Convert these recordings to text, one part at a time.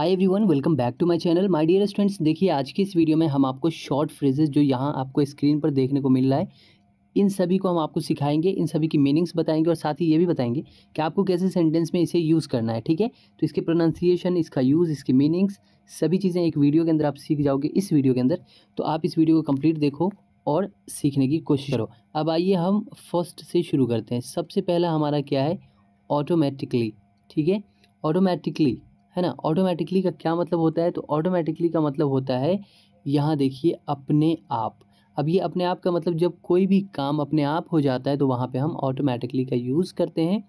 Hi everyone, welcome back to my channel my dear students. देखिए आज की इस वीडियो में हम आपको शॉर्ट फ्रेजेस जो यहाँ आपको स्क्रीन पर देखने को मिल रहा है, इन सभी को हम आपको सिखाएंगे, इन सभी की मीनिंग्स बताएंगे और साथ ही ये भी बताएंगे कि आपको कैसे सेंटेंस में इसे यूज़ करना है। ठीक है, तो इसके प्रोनाउंसिएशन, इसका यूज़, इसकी मीनिंग्स, सभी चीज़ें एक वीडियो के अंदर आप सीख जाओगे इस वीडियो के अंदर। तो आप इस वीडियो को कंप्लीट देखो और सीखने की कोशिश करो। अब आइए हम फर्स्ट से शुरू करते हैं। सबसे पहला हमारा क्या है? ऑटोमेटिकली। ठीक है, ऑटोमेटिकली है ना। ऑटोमेटिकली का क्या मतलब होता है? तो ऑटोमेटिकली का मतलब होता है, यहाँ देखिए, अपने आप। अब ये अपने आप का मतलब जब कोई भी काम अपने आप हो जाता है तो वहाँ पे हम ऑटोमेटिकली का यूज़ करते हैं।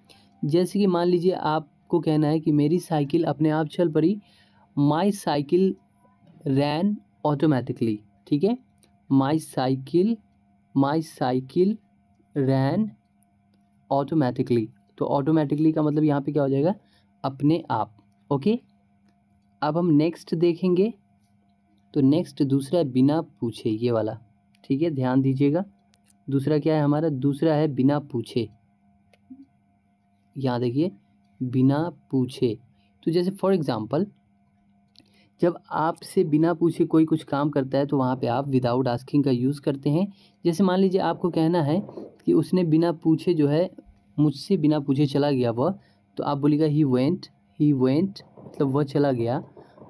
जैसे कि मान लीजिए आपको कहना है कि मेरी साइकिल अपने आप चल पड़ी, माई साइकिल रैन ऑटोमेटिकली। ठीक है, माई साइकिल रैन ऑटोमेटिकली। तो ऑटोमेटिकली का मतलब यहाँ पे क्या हो जाएगा? अपने आप। ओके, अब हम नेक्स्ट देखेंगे। तो नेक्स्ट दूसरा है बिना पूछे, ये वाला। ठीक है, ध्यान दीजिएगा। दूसरा क्या है हमारा? दूसरा है बिना पूछे। यहाँ देखिए, बिना पूछे। तो जैसे फॉर एग्जांपल, जब आपसे बिना पूछे कोई कुछ काम करता है तो वहाँ पे आप विदाउट आस्किंग का यूज़ करते हैं। जैसे मान लीजिए आपको कहना है कि उसने बिना पूछे जो है मुझसे बिना पूछे चला गया वह, तो आप बोलिएगा ही वेंट, मतलब वह चला गया।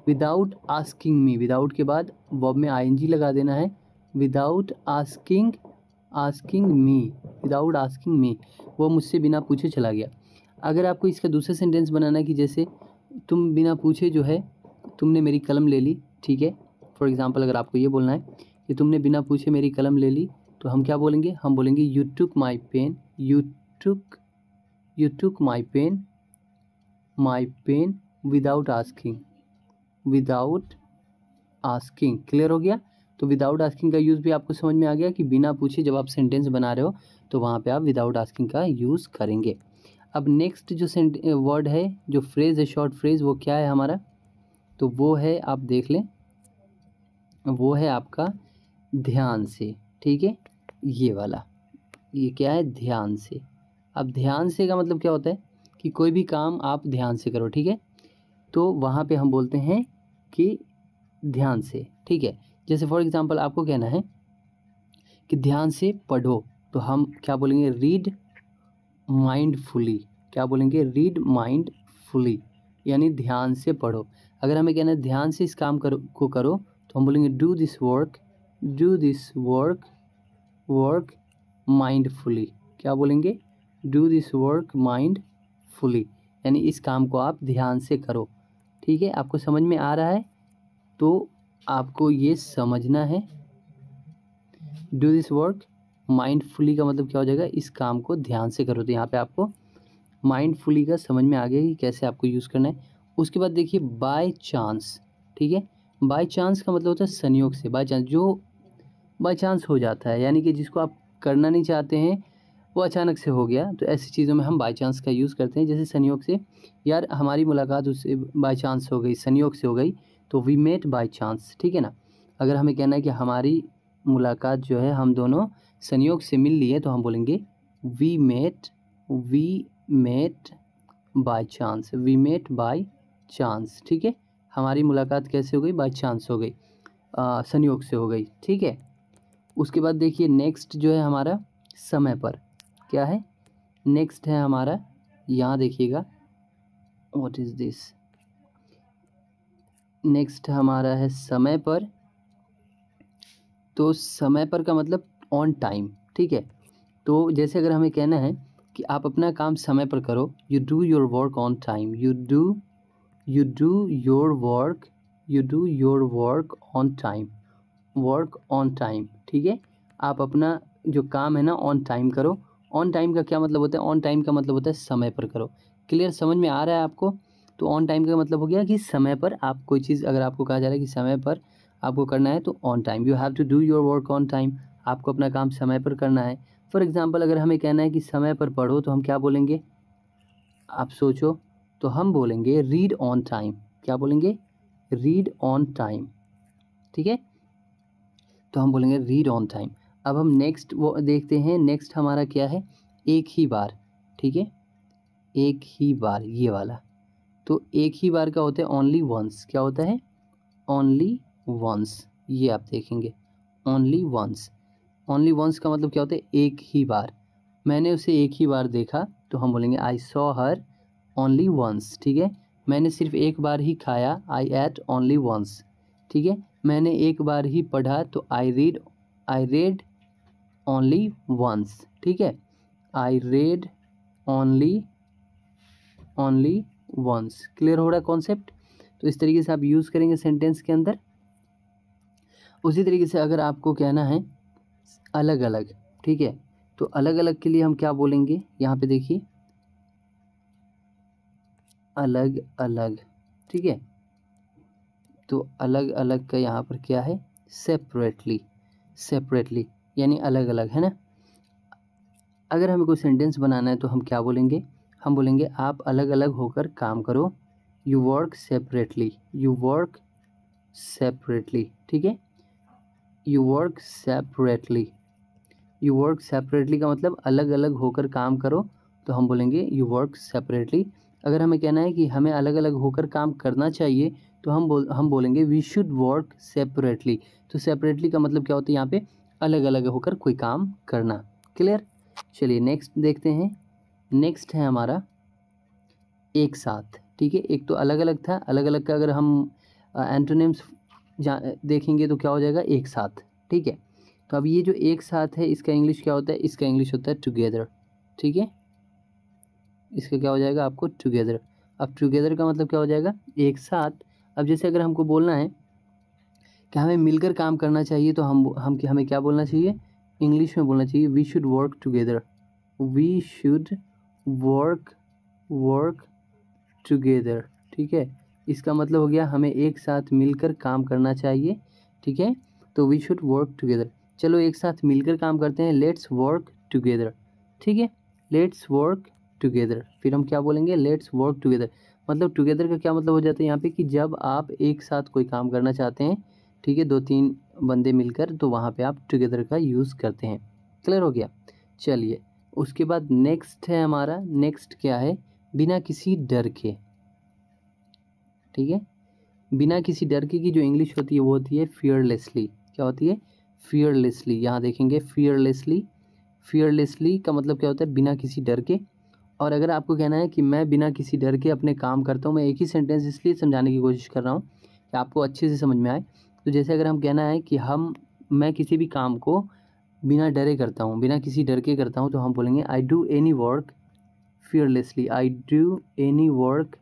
विदाउट आस्किंग मी, विदाउट के बाद वर्ब में आईएनजी लगा देना है। विदाउट आस्किंग मी, वो मुझसे बिना पूछे चला गया। अगर आपको इसका दूसरा सेंटेंस बनाना है कि जैसे तुम बिना पूछे जो है तुमने मेरी कलम ले ली। ठीक है, फॉर एग्जांपल अगर आपको ये बोलना है कि तुमने बिना पूछे मेरी कलम ले ली, तो हम क्या बोलेंगे? हम बोलेंगे you took my pen without asking. Clear हो गया? तो विदाउट आस्किंग का यूज़ भी आपको समझ में आ गया कि बिना पूछे जब आप सेंटेंस बना रहे हो तो वहाँ पे आप विदाउट आस्किंग का यूज़ करेंगे। अब नेक्स्ट जो वर्ड है, जो फ्रेज़ है, शॉर्ट फ्रेज़, वो क्या है हमारा? तो वो है, आप देख लें, वो है आपका ध्यान से। ठीक है, ये वाला, ये क्या है? ध्यान से। अब ध्यान से का मतलब क्या होता है कि कोई भी काम आप ध्यान से करो। ठीक है, तो वहाँ पे हम बोलते हैं कि ध्यान से। ठीक है, जैसे फॉर एग्जांपल आपको कहना है कि ध्यान से पढ़ो, तो हम क्या बोलेंगे? Read mindfully. क्या बोलेंगे? रीड माइंडफुली, यानी ध्यान से पढ़ो। अगर हमें कहना है ध्यान से इस काम को करो, तो हम बोलेंगे डू दिस वर्क माइंडफुली। क्या बोलेंगे? डू दिस वर्क माइंडफुली, यानी इस काम को आप ध्यान से करो। ठीक है, आपको समझ में आ रहा है? तो आपको ये समझना है, डू दिस वर्क माइंडफुली का मतलब क्या हो जाएगा? इस काम को ध्यान से करो। तो यहाँ पे आपको माइंडफुली का समझ में आ गया कि कैसे आपको यूज़ करना है। उसके बाद देखिए बाय चांस। ठीक है, बाय चांस का मतलब होता है संयोग से। बाय चांस, जो बाय चांस हो जाता है, यानी कि जिसको आप करना नहीं चाहते हैं वो अचानक से हो गया, तो ऐसी चीज़ों में हम बाय चांस का यूज़ करते हैं। जैसे संयोग से, यार हमारी मुलाकात उससे बाय चांस हो गई, संयोग से हो गई, तो वी मेट बाय चांस। ठीक है ना। अगर हमें कहना है कि हमारी मुलाकात जो है, हम दोनों संयोग से मिल लिए, तो हम बोलेंगे वी मेट बाय चांस। ठीक है, हमारी मुलाकात कैसे हो गई? बाय चांस हो गई, संयोग से हो गई। ठीक है, उसके बाद देखिए नेक्स्ट जो है हमारा समय पर। क्या है नेक्स्ट? है हमारा, यहाँ देखिएगा, व्हाट इज़ दिस? नेक्स्ट हमारा है समय पर। तो समय पर का मतलब ऑन टाइम। ठीक है, तो जैसे अगर हमें कहना है कि आप अपना काम समय पर करो, you do your work on time, you do your work on time. ठीक है, आप अपना जो काम है ना ऑन टाइम करो। ऑन टाइम का क्या मतलब होता है? ऑन टाइम का मतलब होता है समय पर करो। क्लियर, समझ में आ रहा है आपको? तो ऑन टाइम का मतलब हो गया कि समय पर आप कोई चीज़, अगर आपको कहा जा रहा है कि समय पर आपको करना है, तो on time, you have to do your work on time, आपको अपना काम समय पर करना है। फॉर एग्जाम्पल अगर हमें कहना है कि समय पर पढ़ो, तो हम क्या बोलेंगे? आप सोचो, तो हम बोलेंगे रीड ऑन टाइम। क्या बोलेंगे? Read on time. ठीक है, तो हम बोलेंगे रीड ऑन टाइम। अब हम नेक्स्ट वो देखते हैं। नेक्स्ट हमारा क्या है? एक ही बार। ठीक है, एक ही बार, ये वाला। तो एक ही बार का होता है ओनली वंस, क्या होता है ओनली वंस, ये आप देखेंगे ओनली वंस। ओनली वंस का मतलब क्या होता है एक ही बार, मैंने उसे एक ही बार देखा तो हम बोलेंगे I saw her only once, ठीक है। मैंने सिर्फ एक बार ही खाया, आई एट ओनली वंस, ठीक है। मैंने एक बार ही पढ़ा तो आई रेड ओनली वंस, ठीक है। I read only once. Clear हो रहा है कॉन्सेप्ट। तो इस तरीके से आप यूज़ करेंगे सेंटेंस के अंदर। उसी तरीके से अगर आपको कहना है अलग अलग, ठीक है, तो अलग अलग के लिए हम क्या बोलेंगे, यहाँ पे देखिए अलग अलग, ठीक है। तो अलग अलग का यहाँ पर क्या है सेपरेटली यानी अलग अलग, है ना। अगर हमें कोई सेंटेंस बनाना है तो हम क्या बोलेंगे, हम बोलेंगे आप अलग अलग होकर काम करो, यू वर्क सेपरेटली, ठीक है। यू वर्क सेपरेटली का मतलब अलग अलग होकर काम करो, तो हम बोलेंगे यू वर्क सेपरेटली। अगर हमें कहना है कि हमें अलग अलग होकर काम करना चाहिए तो हम बोलेंगे वी शुड वर्क सेपरेटली। तो सेपरेटली का मतलब क्या होता है यहाँ पे अलग अलग होकर कोई काम करना। क्लियर। चलिए नेक्स्ट देखते हैं। नेक्स्ट है हमारा एक साथ, ठीक है। एक तो अलग अलग था, अलग अलग का अगर हम एंटोनिम्स देखेंगे तो क्या हो जाएगा एक साथ, ठीक है। तो अब ये जो एक साथ है इसका इंग्लिश क्या होता है, इसका इंग्लिश होता है टुगेदर, ठीक है। इसका क्या हो जाएगा आपको टुगेदर। अब टुगेदर का मतलब क्या हो जाएगा एक साथ। अब जैसे अगर हमको बोलना है कि हमें मिलकर काम करना चाहिए तो हमें क्या बोलना चाहिए, इंग्लिश में बोलना चाहिए we should work together, we should work together, ठीक है। इसका मतलब हो गया हमें एक साथ मिलकर काम करना चाहिए, ठीक है। तो वी शुड वर्क टुगेदर। चलो एक साथ मिलकर काम करते हैं, लेट्स वर्क टुगेदर, ठीक है। लेट्स वर्क टुगेदर, फिर हम क्या बोलेंगे लेट्स वर्क टुगेदर। मतलब टुगेदर का क्या मतलब हो जाता है यहाँ पे कि जब आप एक साथ कोई काम करना चाहते हैं, ठीक है, 2-3 बंदे मिलकर, तो वहाँ पे आप टुगेदर का यूज़ करते हैं। क्लियर हो गया। चलिए उसके बाद नेक्स्ट है हमारा, नेक्स्ट क्या है, बिना किसी डर के, ठीक है। बिना किसी डर के की जो इंग्लिश होती है वो होती है फियरलेसली। क्या होती है फियरलेसली। यहाँ देखेंगे फियरलेसली का मतलब क्या होता है बिना किसी डर के। और अगर आपको कहना है कि मैं बिना किसी डर के अपने काम करता हूँ, मैं एक ही सेंटेंस इसलिए समझाने की कोशिश कर रहा हूँ कि आपको अच्छे से समझ में आए। तो जैसे अगर हम कहना है कि मैं किसी भी काम को बिना डरे करता हूँ, बिना किसी डर के करता हूँ, तो हम बोलेंगे I do any work fearlessly, I do any work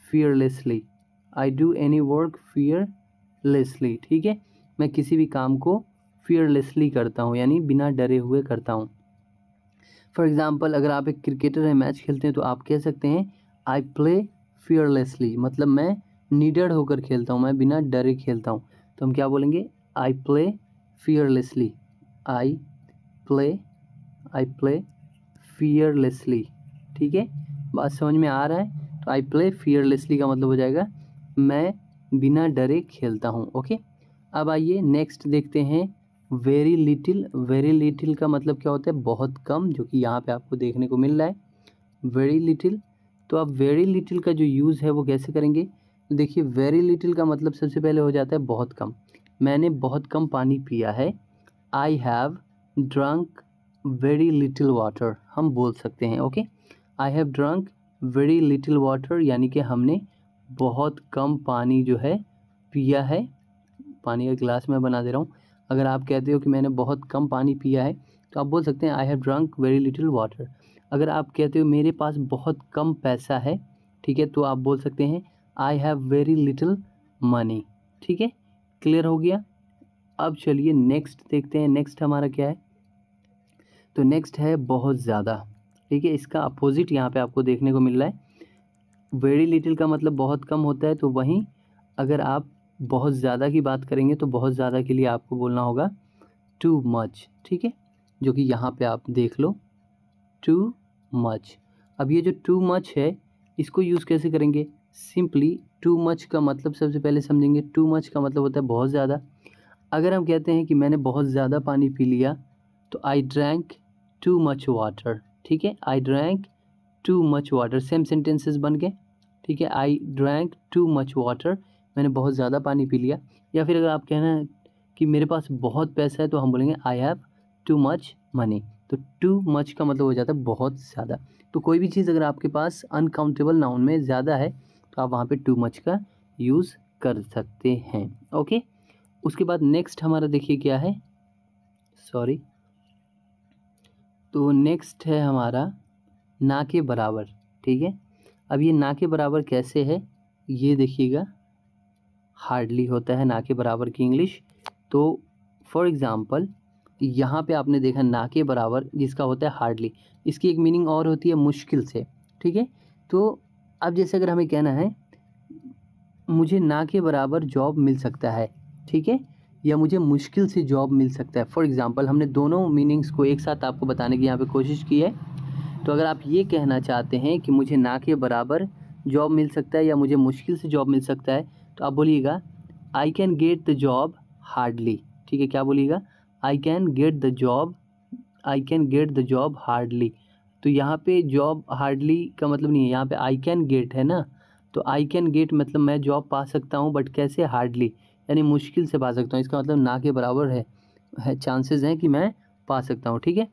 fearlessly, I do any work fearlessly, ठीक है। मैं किसी भी काम को फियरलेसली करता हूँ यानी बिना डरे हुए करता हूँ। फॉर एग्ज़ाम्पल अगर आप एक क्रिकेटर हैं, मैच खेलते हैं, तो आप कह सकते हैं आई प्ले फियरलेसली, मतलब मैं निडर होकर खेलता हूँ, मैं बिना डरे खेलता हूँ। तो हम क्या बोलेंगे I play fearlessly, I play fearlessly, ठीक है। बात समझ में आ रहा है। तो आई प्ले फियरलेसली का मतलब हो जाएगा मैं बिना डरे खेलता हूँ। ओके। अब आइए नेक्स्ट देखते हैं वेरी लिटिल का मतलब क्या होता है बहुत कम, जो कि यहाँ पे आपको देखने को मिल रहा है वेरी लिटिल। तो अब वेरी लिटिल का जो यूज़ है वो कैसे करेंगे, तो देखिए वेरी लिटिल का मतलब सबसे पहले हो जाता है बहुत कम। मैंने बहुत कम पानी पिया है, I have drunk very little water, हम बोल सकते हैं। Okay, I have drunk very little water यानी कि हमने बहुत कम पानी जो है पिया है। पानी का गिलास मैं बना दे रहा हूँ। अगर आप कहते हो कि मैंने बहुत कम पानी पिया है तो आप बोल सकते हैं I have drunk very little water. अगर आप कहते हो मेरे पास बहुत कम पैसा है, ठीक है, तो आप बोल सकते हैं I have very little money, ठीक है। क्लियर हो गया। अब चलिए नेक्स्ट देखते हैं। नेक्स्ट हमारा क्या है, तो नेक्स्ट है बहुत ज़्यादा, ठीक है। इसका अपोजिट यहाँ पे आपको देखने को मिल रहा है। वेरी लिटिल का मतलब बहुत कम होता है, तो वहीं अगर आप बहुत ज़्यादा की बात करेंगे तो बहुत ज़्यादा के लिए आपको बोलना होगा टू मच, ठीक है, जो कि यहाँ पे आप देख लो टू मच। अब ये जो टू मच है इसको यूज़ कैसे करेंगे, सिंपली टू मच का मतलब सबसे पहले समझेंगे। टू मच का मतलब होता है बहुत ज़्यादा। अगर हम कहते हैं कि मैंने बहुत ज़्यादा पानी पी लिया तो I drank too much water, ठीक है, I drank too much water, same sentences बन गए, ठीक है। I drank too much water, मैंने बहुत ज़्यादा पानी पी लिया। या फिर अगर आप कहना है कि मेरे पास बहुत पैसा है तो हम बोलेंगे I have too much money. तो टू मच का मतलब हो जाता है बहुत ज़्यादा। तो कोई भी चीज़ अगर आपके पास अनकाउंटेबल नाउन में ज़्यादा है तो आप वहाँ पे टू मच का यूज़ कर सकते हैं। ओके, उसके बाद नेक्स्ट हमारा देखिए क्या है, सॉरी, तो नेक्स्ट है हमारा ना के बराबर, ठीक है। अब ये ना के बराबर कैसे है ये देखिएगा, हार्डली होता है ना के बराबर की इंग्लिश। तो फॉर एग्ज़ाम्पल यहाँ पे आपने देखा ना के बराबर जिसका होता है हार्डली, इसकी एक मीनिंग और होती है मुश्किल से, ठीक है। तो अब जैसे अगर हमें कहना है मुझे ना के बराबर जॉब मिल सकता है, ठीक है, या मुझे मुश्किल से जॉब मिल सकता है। फॉर एग्ज़ाम्पल हमने दोनों मीनिंग्स को एक साथ आपको बताने की यहाँ पे कोशिश की है। तो अगर आप ये कहना चाहते हैं कि मुझे ना के बराबर जॉब मिल सकता है या मुझे मुश्किल से जॉब मिल सकता है तो आप बोलिएगा I can get the job hardly, ठीक है। क्या बोलिएगा, I can get the job, I can get the job hardly. तो यहाँ पे जॉब हार्डली का मतलब नहीं है, यहाँ पे आई कैन गेट है ना। तो आई कैन गेट मतलब मैं जॉब पा सकता हूँ, बट कैसे, हार्डली, यानी मुश्किल से पा सकता हूँ। इसका मतलब ना के बराबर है चांसेस हैं कि मैं पा सकता हूँ, ठीक है।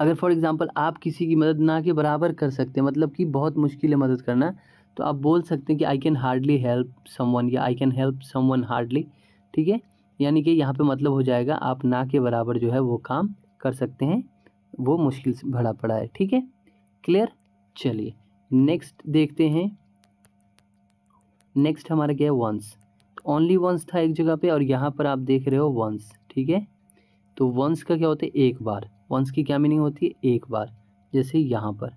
अगर फॉर एग्ज़ाम्पल आप किसी की मदद ना के बराबर कर सकते हैं, मतलब कि बहुत मुश्किल है मदद करना, तो आप बोल सकते हैं कि I can hardly help someone या I can help someone hardly, ठीक है। यानी कि यहाँ पे मतलब हो जाएगा आप ना के बराबर जो है वो काम कर सकते हैं, वो मुश्किल से भरा पड़ा है, ठीक है। क्लियर, चलिए नेक्स्ट देखते हैं। नेक्स्ट हमारा क्या है, वंस। ओनली वंस था एक जगह पे और यहाँ पर आप देख रहे हो वंस, ठीक है। तो वंस का क्या होता है, एक बार। वंस की क्या मीनिंग होती है, एक बार, जैसे यहाँ पर।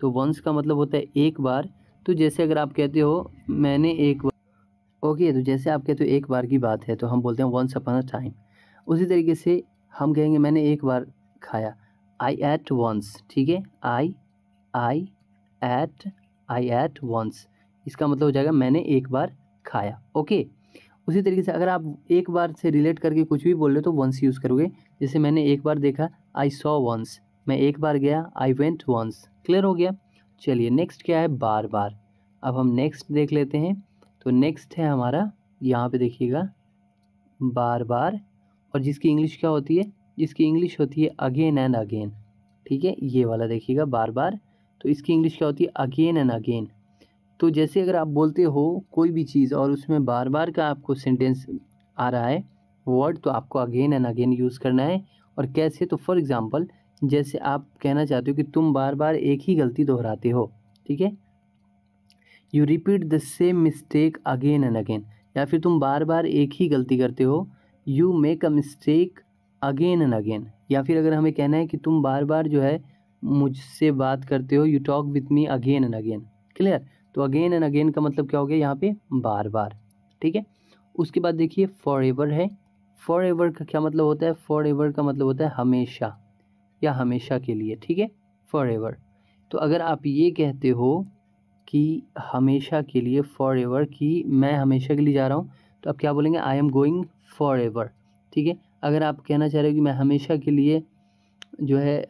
तो वंस का मतलब होता है एक बार। तो जैसे अगर आप कहते हो मैंने एक बार, ओके, तो जैसे आप कहते हो एक बार की बात है तो हम बोलते हैं वंस अपॉन अ टाइम। उसी तरीके से हम कहेंगे मैंने एक बार खाया, आई एट वंस, ठीक है। आई एट आई एट वंस, इसका मतलब हो जाएगा मैंने एक बार खाया, ओके। उसी तरीके से अगर आप एक बार से रिलेट करके कुछ भी बोल रहे हो तो वंस यूज़ करोगे। जैसे मैंने एक बार देखा, आई सॉ वंस, मैं एक बार गया, आई वेंट वंस। क्लियर हो गया। चलिए नेक्स्ट क्या है, बार बार। अब हम नेक्स्ट देख लेते हैं। तो नेक्स्ट है हमारा, यहाँ पे देखिएगा, बार बार, और जिसकी इंग्लिश क्या होती है, जिसकी इंग्लिश होती है अगेन एंड अगेन, ठीक है। ये वाला देखिएगा बार बार, तो इसकी इंग्लिश क्या होती है, अगेन एंड अगेन। तो जैसे अगर आप बोलते हो कोई भी चीज़ और उसमें बार बार का आपको सेंटेंस आ रहा है वर्ड, तो आपको अगेन एंड अगेन यूज़ करना है। और कैसे, तो फॉर एग्ज़ाम्पल जैसे आप कहना चाहते हो कि तुम बार बार एक ही गलती दोहराते हो, ठीक है, you repeat the same mistake again and again. या फिर तुम बार बार एक ही गलती करते हो, you make a mistake again and again. या फिर अगर हमें कहना है कि तुम बार बार जो है मुझसे बात करते हो, you talk with me again and again. Clear. तो अगेन एंड अगेन का मतलब क्या हो गया यहाँ पे, बार बार, ठीक है। उसके बाद देखिए फॉर एवर है। फॉर एवर का क्या मतलब होता है, फॉर एवर का मतलब होता है हमेशा या हमेशा के लिए, ठीक है, फॉर एवर। तो अगर आप ये कहते हो कि हमेशा के लिए, फॉर एवर, कि मैं हमेशा के लिए जा रहा हूँ, तो आप क्या बोलेंगे, I am going for ever, ठीक है। अगर आप कहना चाह रहे हो कि मैं हमेशा के लिए जो है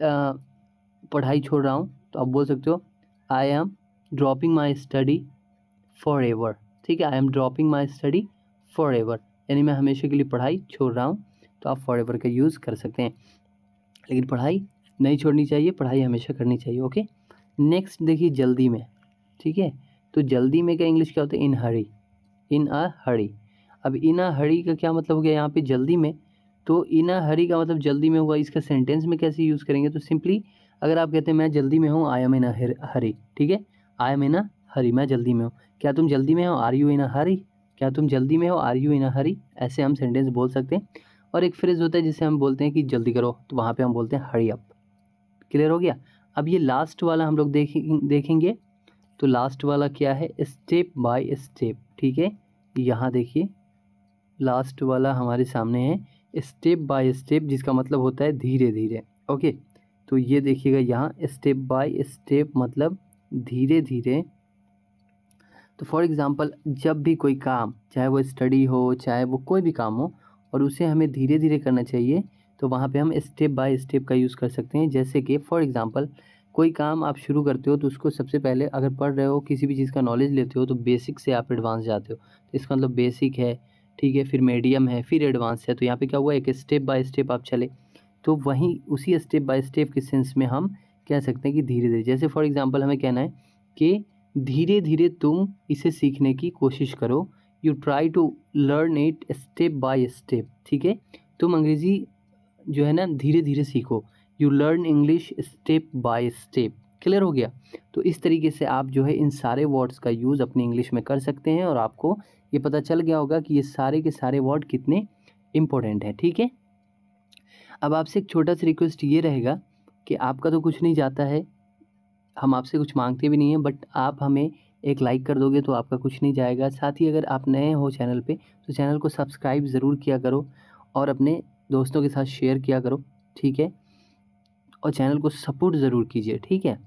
पढ़ाई छोड़ रहा हूँ, तो आप बोल सकते हो I am dropping my study for ever, ठीक है। I am dropping my study for ever, यानी मैं हमेशा के लिए पढ़ाई छोड़ रहा हूँ, तो आप फॉर एवर का यूज़ कर सकते हैं। लेकिन पढ़ाई नहीं छोड़नी चाहिए, पढ़ाई हमेशा करनी चाहिए, ओके। नेक्स्ट देखिए जल्दी में, ठीक है। तो जल्दी में का इंग्लिश क्या होता है, इन हरी, इन अ हरी। अब इन अ हरी का क्या मतलब हो गया यहाँ पे, जल्दी में। तो इन अ हरी का मतलब जल्दी में हुआ, इसका सेंटेंस में कैसे यूज़ करेंगे, तो सिंपली अगर आप कहते हैं मैं जल्दी में हूँ, आई एम इन अ हरी, ठीक है, आई एम इन अ हरी, मैं जल्दी में हूँ। क्या तुम जल्दी में हो, आर यू इन अ हरी, क्या तुम जल्दी में हो, आर यू इन अ हरी, ऐसे हम सेंटेंस बोल सकते हैं। और एक फ्रेज होता है जिसे हम बोलते हैं कि जल्दी करो, तो वहाँ पर हम बोलते हैं हरी अप। क्लियर हो गया। अब ये लास्ट वाला हम लोग देखेंगे। तो लास्ट वाला क्या है, स्टेप बाय स्टेप, ठीक है। यहाँ देखिए लास्ट वाला हमारे सामने है स्टेप बाय स्टेप, जिसका मतलब होता है धीरे धीरे, ओके। तो ये देखिएगा यहाँ स्टेप बाय स्टेप मतलब धीरे धीरे। तो फॉर एग्ज़ाम्पल जब भी कोई काम, चाहे वो स्टडी हो चाहे वो कोई भी काम हो, और उसे हमें धीरे धीरे करना चाहिए, तो वहाँ पे हम स्टेप बाय स्टेप का यूज़ कर सकते हैं। जैसे कि फॉर एग्ज़ाम्पल कोई काम आप शुरू करते हो तो उसको सबसे पहले अगर पढ़ रहे हो, किसी भी चीज़ का नॉलेज लेते हो तो बेसिक से आप एडवांस जाते हो। तो इसका मतलब बेसिक है, ठीक है, फिर मीडियम है, फिर एडवांस है। तो यहाँ पे क्या हुआ, एक स्टेप बाय स्टेप आप चले। तो वहीं उसी स्टेप बाय स्टेप के सेंस में हम कह सकते हैं कि धीरे धीरे, जैसे फॉर एग्जांपल हमें कहना है कि धीरे धीरे तुम इसे सीखने की कोशिश करो, you try to learn it step by step, ठीक है। तुम अंग्रेज़ी जो है ना धीरे धीरे सीखो, you learn English step by step. Clear हो गया। तो इस तरीके से आप जो है इन सारे वर्ड्स का यूज़ अपनी इंग्लिश में कर सकते हैं और आपको ये पता चल गया होगा कि ये सारे के सारे वर्ड कितने इंपॉर्टेंट हैं, ठीक है। अब आपसे एक छोटा सा रिक्वेस्ट ये रहेगा कि आपका तो कुछ नहीं जाता है, हम आपसे कुछ मांगते भी नहीं हैं, बट आप हमें एक लाइक कर दोगे तो आपका कुछ नहीं जाएगा। साथ ही अगर आप नए हो चैनल पे तो चैनल को सब्सक्राइब ज़रूर किया करो और अपने दोस्तों के साथ शेयर किया करो, ठीक है। और चैनल को सपोर्ट ज़रूर कीजिए, ठीक है।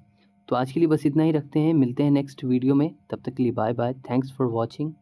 तो आज के लिए बस इतना ही रखते हैं, मिलते हैं नेक्स्ट वीडियो में, तब तक के लिए bye bye, thanks for watching.